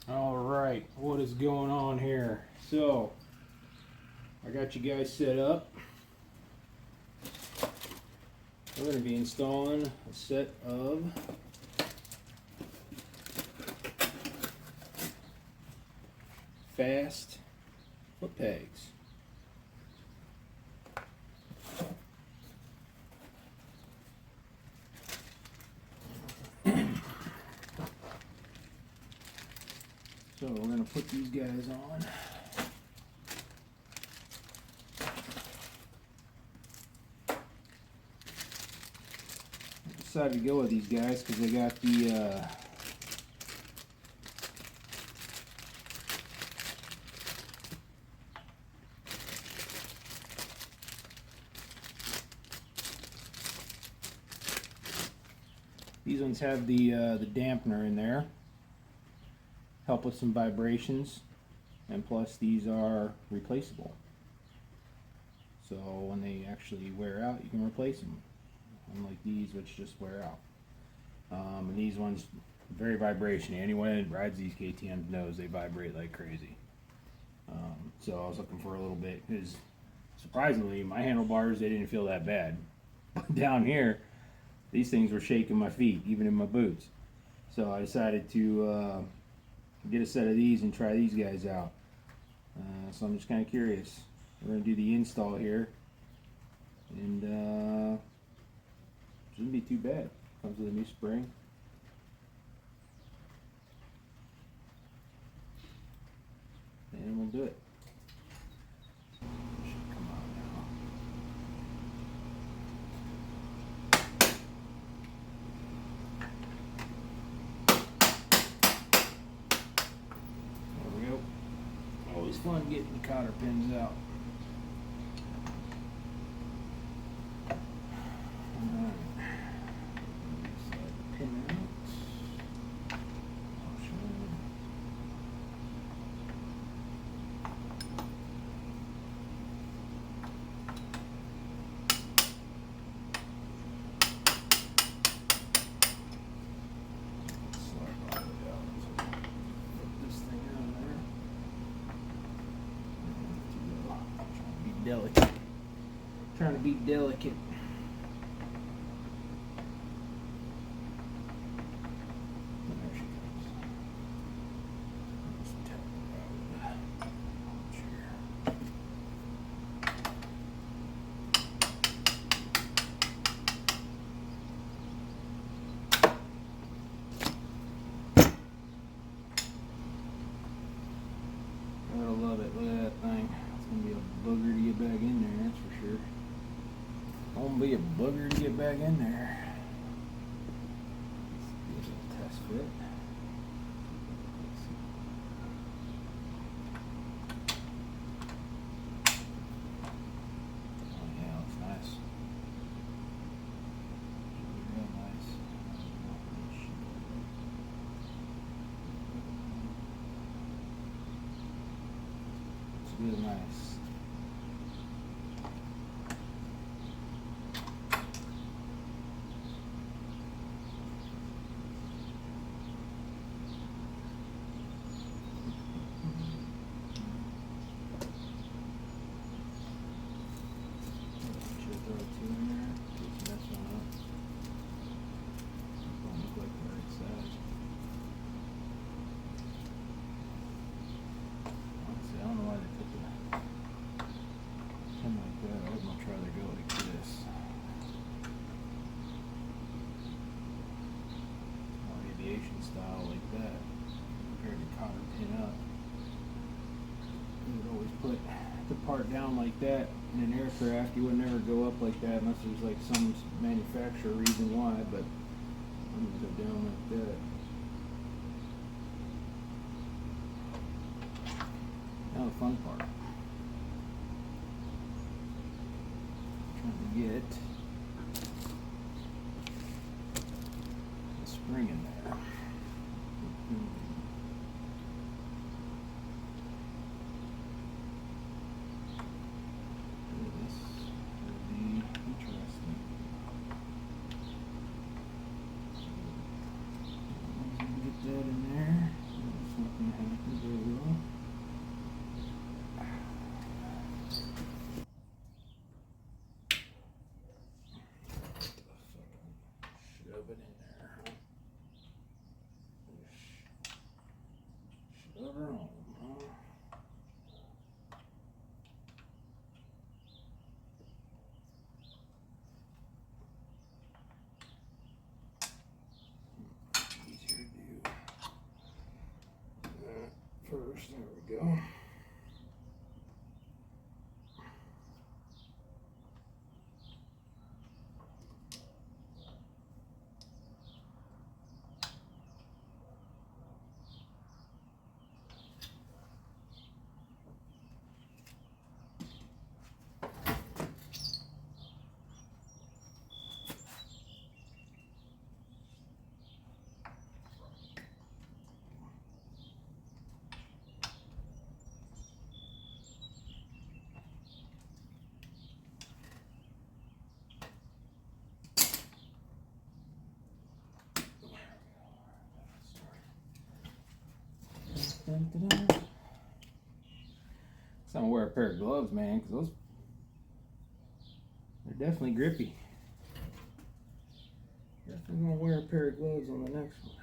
All right, what is going on here? So, I got you guys set up. We're going to be installing a set of Fasst Footpegs. So we're going to put these guys on. I decided to go with these guys because they got the these ones have the dampener in there, help with some vibrations, and plus these are replaceable. So when they actually wear out, you can replace them, unlike these which just wear out. And these ones, very vibrationy. Anyone that rides these KTMs knows they vibrate like crazy. So I was looking for a little bit, because surprisingly my handlebars, they didn't feel that bad, but down here these things were shaking my feet, even in my boots. So I decided to get a set of these and try these guys out. So I'm just kind of curious. We're going to do the install here, and shouldn't be too bad. Comes with a new spring. And we'll do it. Should come out now. There we go. Always fun getting the cotter pins out. Alright. Slide the pin out. Delicate. Trying to be delicate. There she goes. Just tap it out. Gotta love it. Look at that thing. It's gonna be a booger to get back in there, that's for sure. Gonna be a booger to get back in there. Let's do a test fit. Oh yeah, looks nice. Real nice. It's real nice. Style like that, compared to cotter pin up. You would always put the part down like that. In an aircraft, you would never go up like that unless there's like some manufacturer reason why, but I'm gonna go down like that. Now the fun part. Trying to get the spring in there. This will be interesting. Get that in there. There's nothing first. There we go. So I'm gonna wear a pair of gloves, man, because those, they're definitely grippy. Definitely gonna wear a pair of gloves on the next one.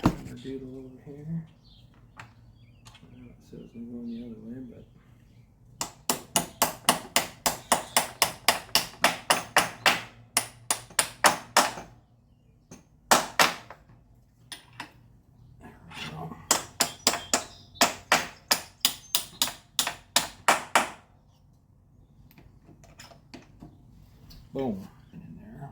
Get a little doodle over here. I know it says I'm going the other way, but. Boom, in there.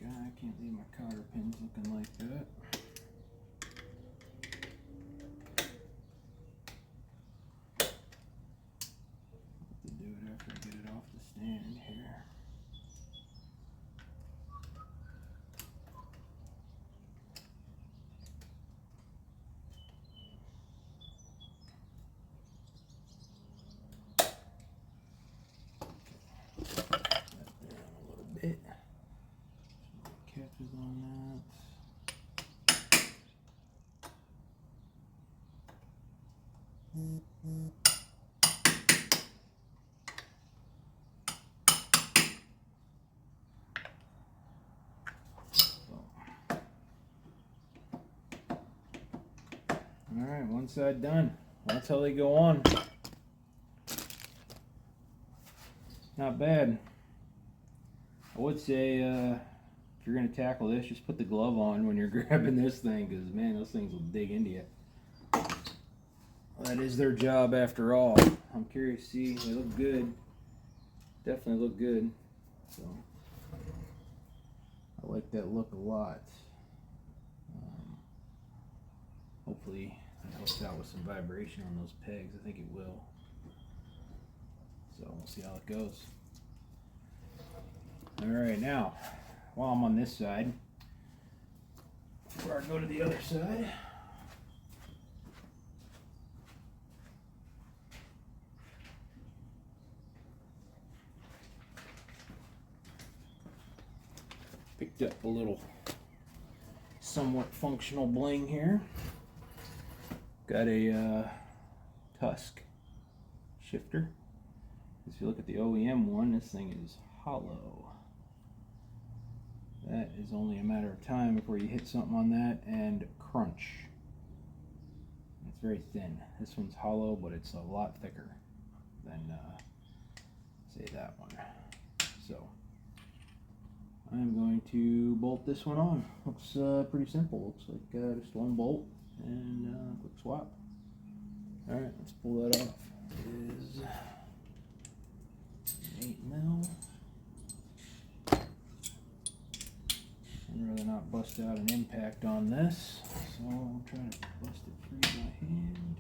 I can't leave my cotter pins looking like that. Have to do it after I get it off the stand here. Catches on that. All right, one side done. That's how they go on. Not bad. I would say if you're going to tackle this, just put the glove on when you're grabbing this thing, because man, those things will dig into you. That is their job after all. I'm curious to see. They look good. Definitely look good. So I like that look a lot. Hopefully that helps out with some vibration on those pegs. I think it will. So we'll see how it goes. Alright, now while I'm on this side, before I go to the other side, picked up a little somewhat functional bling here. Got a Tusk shifter. If you look at the OEM one, this thing is hollow. That is only a matter of time before you hit something on that and crunch. It's very thin. This one's hollow, but it's a lot thicker than say that one. So I'm going to bolt this one on. Looks pretty simple. Looks like just one bolt and quick swap. All right, let's pull that off. It is 8 mil. And rather not bust out an impact on this, so I'm trying to bust it free by hand.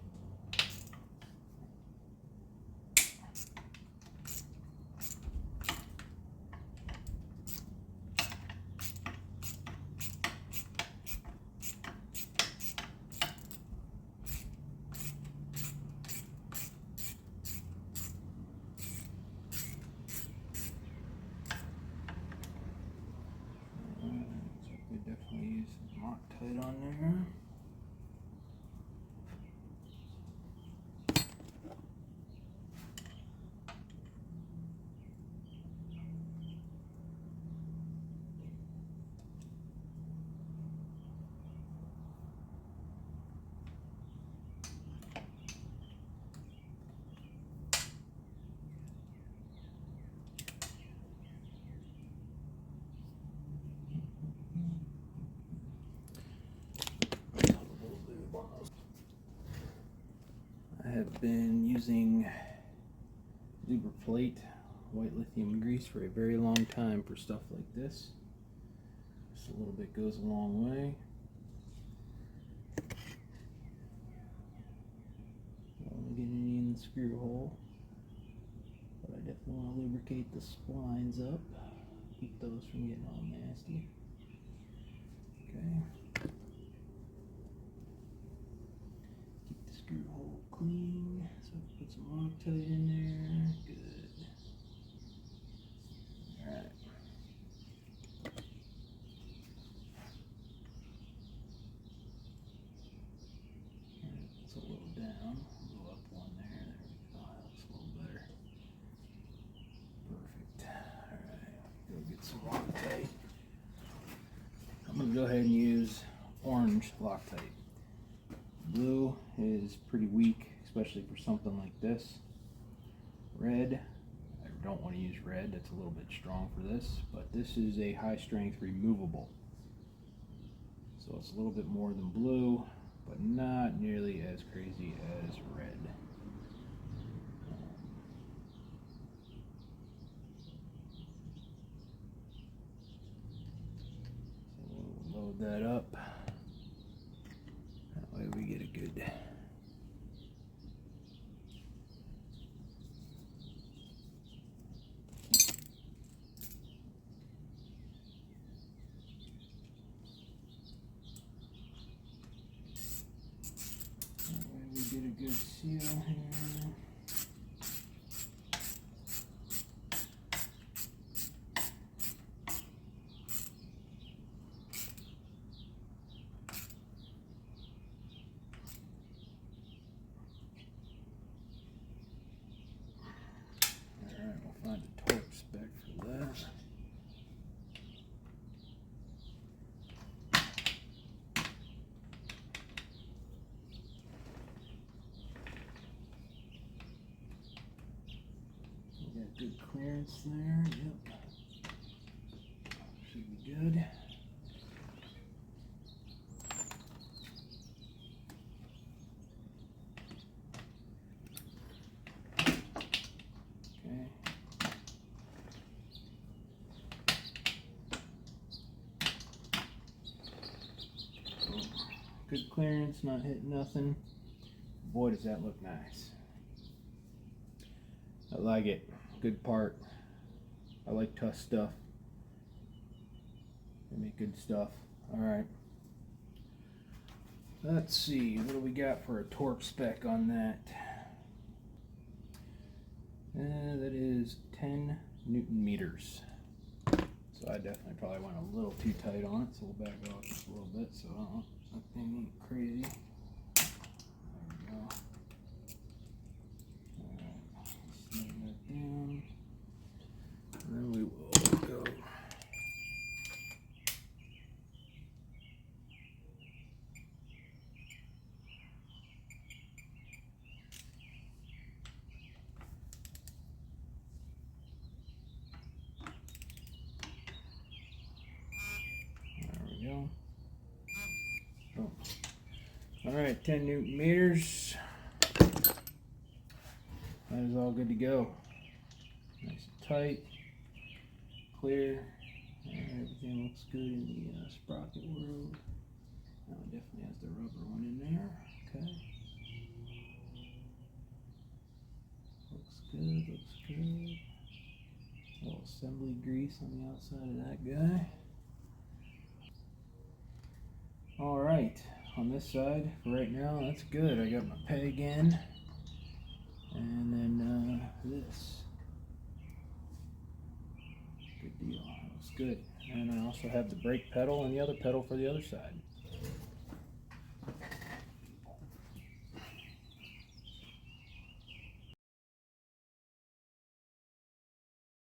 We definitely use some Loctite on there. I have been using Luber Plate white lithium grease for a very long time for stuff like this. Just a little bit goes a long way. Don't want to get any in the screw hole, but I definitely want to lubricate the splines up, keep those from getting all nasty. Okay. Keep the screw hole clean. So put some Loctite in there. Good. Alright. It's a little down. A little up one there. There we go. That looks a little better. Perfect. Alright. Go get some Loctite. I'm going to go ahead and use orange Loctite. Blue is pretty weak, especially for something like this. Red, I don't want to use red, that's a little bit strong for this, but this is a high strength removable. So it's a little bit more than blue, but not nearly as crazy as red. So we'll load that up. That way we get a good seal here. Alright, we'll find a torque spec for that. Good clearance there, yep. Should be good. Okay. Good clearance, not hitting nothing. Boy, does that look nice. I like it. Good part. I like Tusk stuff. They make good stuff. Alright. Let's see, what do we got for a torque spec on that? That is 10 Newton meters. So I definitely probably went a little too tight on it, so we'll back it off just a little bit so that thing ain't crazy. There we go. Down, and then we will go. There we go. Oh. All right, 10 Newton meters. That is all good to go. Nice and tight, clear. Everything looks good in the sprocket world. Now it definitely has the rubber one in there. Okay. Looks good, looks good. A little assembly grease on the outside of that guy. Alright, on this side, for right now, that's good. I got my peg in. And then this. Good deal. Looks good. And I also have the brake pedal and the other pedal for the other side.